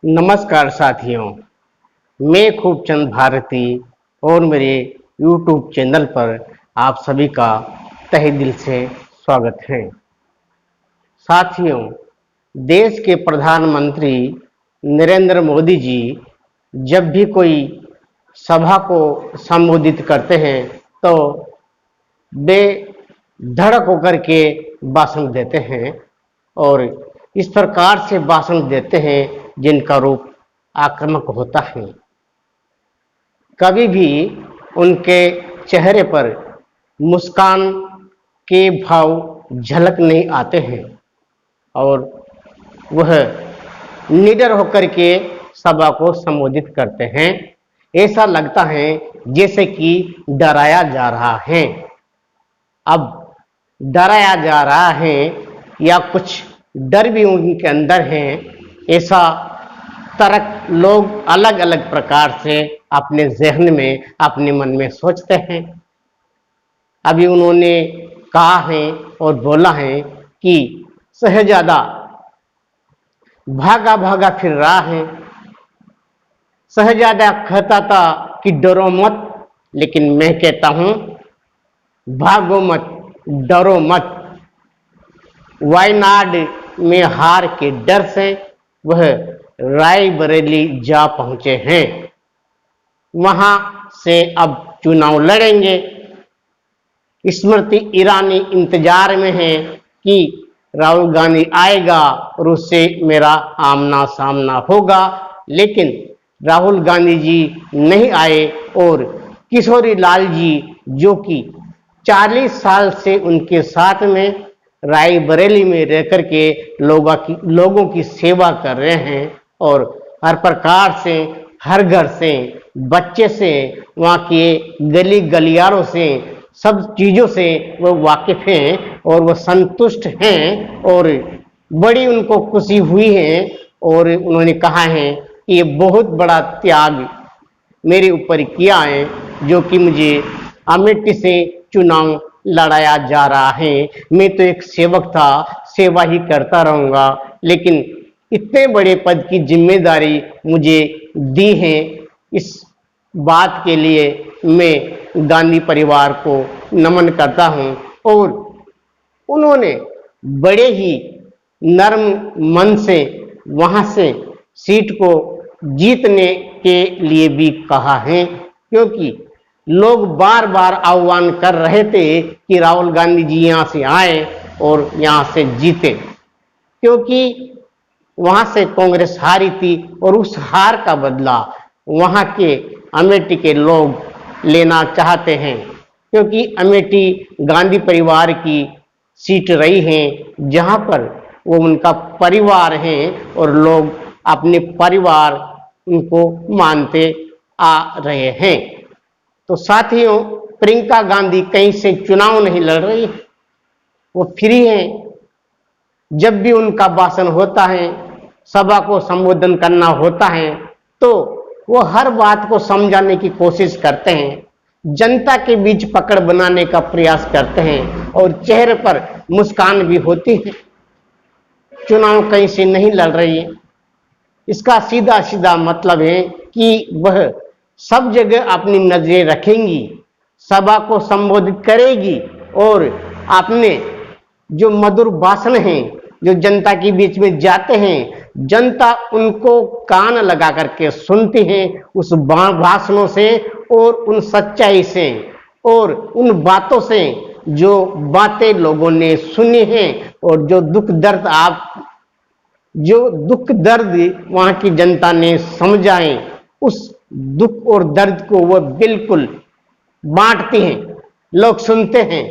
नमस्कार साथियों, मैं खूबचंद भारती और मेरे YouTube चैनल पर आप सभी का तहे दिल से स्वागत है। साथियों, देश के प्रधानमंत्री नरेंद्र मोदी जी जब भी कोई सभा को संबोधित करते हैं तो वे धड़क होकर के भाषण देते हैं और इस प्रकार से भाषण देते हैं जिनका रूप आक्रामक होता है। कभी भी उनके चेहरे पर मुस्कान के भाव झलक नहीं आते हैं और वह निडर होकर के सभा को संबोधित करते हैं। ऐसा लगता है जैसे कि डराया जा रहा है। अब डराया जा रहा है या कुछ डर भी उनके अंदर है, ऐसा तर्क लोग अलग अलग प्रकार से अपने जहन में, अपने मन में सोचते हैं। अभी उन्होंने कहा है और बोला है कि शहजादा भागा भागा फिर रहा है। शहजादा कहता था कि डरो मत, लेकिन मैं कहता हूं भागो मत, डरो मत। वायनाड में हार के डर से वह रायबरेली जा पहुंचे हैं। वहां से अब चुनाव लड़ेंगे। स्मृति ईरानी इंतजार में है कि राहुल गांधी आएगा और उससे मेरा आमना सामना होगा, लेकिन राहुल गांधी जी नहीं आए और किशोरी लाल जी जो कि 40 साल से उनके साथ में रायबरेली में रहकर के लोगों की सेवा कर रहे हैं और हर प्रकार से, हर घर से, बच्चे से, वहाँ के गली गलियारों से, सब चीज़ों से वो वाकिफ हैं और वो संतुष्ट हैं और बड़ी उनको खुशी हुई है। और उन्होंने कहा है कि ये बहुत बड़ा त्याग मेरे ऊपर किया है, जो कि मुझे अमेठी से चुनाव लड़ाया जा रहा है। मैं तो एक सेवक था, सेवा ही करता रहूंगा, लेकिन इतने बड़े पद की जिम्मेदारी मुझे दी है। इस बात के लिए मैं गांधी परिवार को नमन करता हूं। और उन्होंने बड़े ही नर्म मन से वहां से सीट को जीतने के लिए भी कहा है, क्योंकि लोग बार बार आह्वान कर रहे थे कि राहुल गांधी जी यहाँ से आए और यहाँ से जीते, क्योंकि वहां से कांग्रेस हारी थी और उस हार का बदला वहां के अमेठी के लोग लेना चाहते हैं, क्योंकि अमेठी गांधी परिवार की सीट रही है जहां पर वो उनका परिवार है और लोग अपने परिवार उनको मानते आ रहे हैं। तो साथियों, प्रियंका गांधी कहीं से चुनाव नहीं लड़ रही, वो फ्री हैं। जब भी उनका भाषण होता है, सभा को संबोधन करना होता है, तो वो हर बात को समझाने की कोशिश करते हैं, जनता के बीच पकड़ बनाने का प्रयास करते हैं और चेहरे पर मुस्कान भी होती है। चुनाव कहीं से नहीं लड़ रही है, इसका सीधा सीधा मतलब है कि वह सब जगह अपनी नजरें रखेंगी, सभा को संबोधित करेगी और अपने जो मधुर भाषण हैं, जो जनता के बीच में जाते हैं, जनता उनको कान लगा करके सुनती है उस भाषणों से और उन सच्चाई से और उन बातों से जो बातें लोगों ने सुनी हैं और जो दुख दर्द वहां की जनता ने समझाए, उस दुख और दर्द को वह बिल्कुल बांटती हैं। लोग सुनते हैं,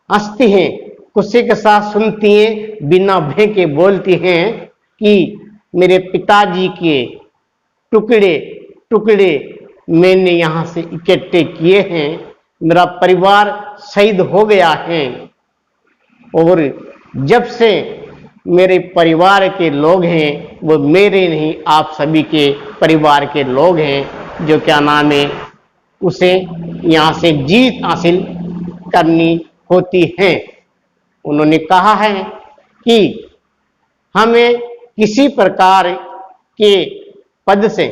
हंसती हैं, खुशी के साथ सुनती हैं, बिना भय के बोलती हैं कि मेरे पिताजी के टुकड़े टुकड़े मैंने यहाँ से इकट्ठे किए हैं, मेरा परिवार शहीद हो गया है और जब से मेरे परिवार के लोग हैं वो मेरे नहीं, आप सभी के परिवार के लोग हैं, जो क्या नाम है, उसे यहाँ से जीत हासिल करनी होती है। उन्होंने कहा है कि हमें किसी प्रकार के पद से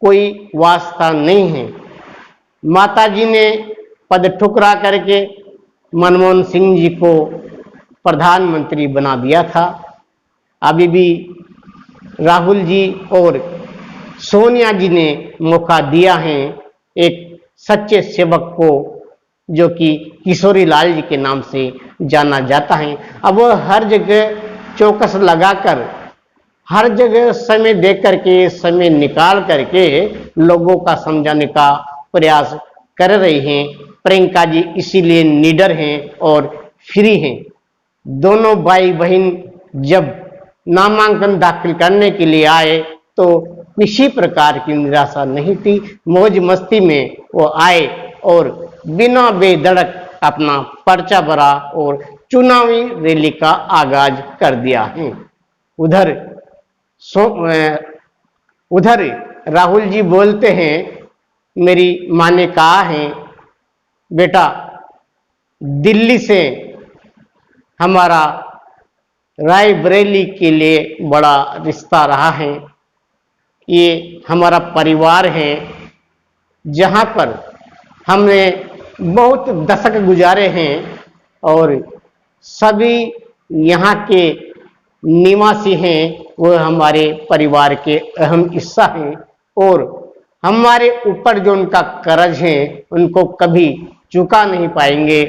कोई वास्ता नहीं है। माताजी ने पद ठुकरा करके मनमोहन सिंह जी को प्रधानमंत्री बना दिया था। अभी भी राहुल जी और सोनिया जी ने मौका दिया है एक सच्चे सेवक को, जो कि किशोरी लाल जी के नाम से जाना जाता है। अब वो हर जगह चौकस लगाकर, हर जगह समय दे करके, समय निकाल करके लोगों का समझाने का प्रयास कर रही हैं। प्रियंका जी इसीलिए निडर हैं और फ्री हैं। दोनों भाई बहन जब नामांकन दाखिल करने के लिए आए तो किसी प्रकार की निराशा नहीं थी। मौज मस्ती में वो आए और बिना बेधड़क अपना पर्चा भरा और चुनावी रैली का आगाज कर दिया है। उधर राहुल जी बोलते हैं, मेरी माँ ने कहा है, बेटा दिल्ली से हमारा रायबरेली के लिए बड़ा रिश्ता रहा है। ये हमारा परिवार है जहाँ पर हमने बहुत दशक गुजारे हैं और सभी यहाँ के निवासी हैं, वो हमारे परिवार के अहम हिस्सा हैं और हमारे ऊपर जो उनका कर्ज है उनको कभी चुका नहीं पाएंगे।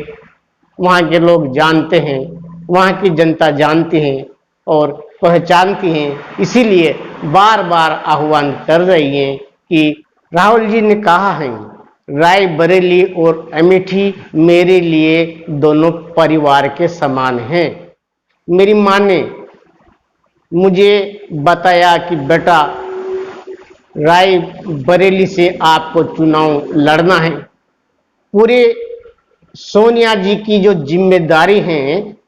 वहाँ के लोग जानते हैं, वहाँ की जनता जानती है और पहचानती हैं। इसीलिए बार बार आह्वान कर रही हैं कि राहुल जी ने कहा है, रायबरेली और अमेठी मेरे लिए दोनों परिवार के समान हैं। मेरी माँ ने मुझे बताया कि बेटा रायबरेली से आपको चुनाव लड़ना है। पूरे सोनिया जी की जो जिम्मेदारी है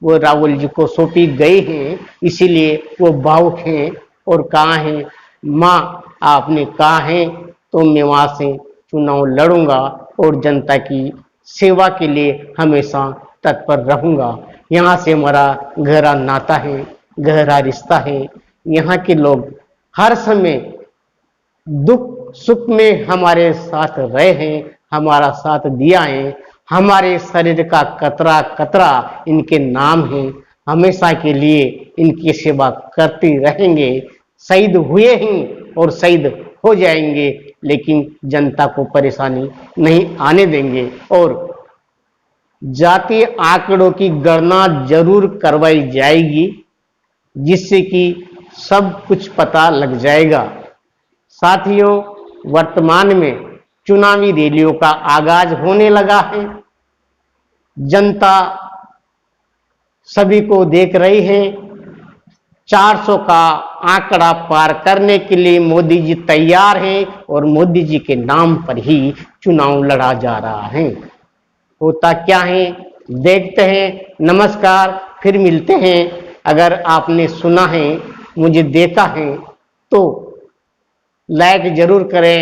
वो राहुल जी को सौंपी गई है, इसीलिए वो भावुक हैं और कहा है, माँ आपने कहा है तो मैं वहाँ से चुनाव लड़ूंगा और जनता की सेवा के लिए हमेशा तत्पर रहूंगा। यहाँ से हमारा गहरा नाता है, गहरा रिश्ता है। यहाँ के लोग हर समय दुख सुख में हमारे साथ रहे हैं, हमारा साथ दिया है। हमारे शरीर का कतरा कतरा इनके नाम है। हमेशा के लिए इनकी सेवा करते रहेंगे। शहीद हुए हैं और शहीद हो जाएंगे, लेकिन जनता को परेशानी नहीं आने देंगे और जातीय आंकड़ों की गणना जरूर करवाई जाएगी, जिससे कि सब कुछ पता लग जाएगा। साथियों, वर्तमान में चुनावी रैलियों का आगाज होने लगा है। जनता सभी को देख रही है। 400 का आंकड़ा पार करने के लिए मोदी जी तैयार हैं और मोदी जी के नाम पर ही चुनाव लड़ा जा रहा है। होता क्या है देखते हैं। नमस्कार, फिर मिलते हैं। अगर आपने सुना है, मुझे देखा है तो लाइक जरूर करें,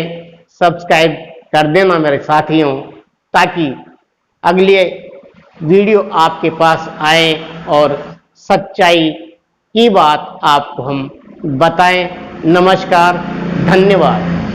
सब्सक्राइब कर देना मेरे साथियों, ताकि अगले वीडियो आपके पास आए और सच्चाई की बात आपको हम बताएं। नमस्कार, धन्यवाद।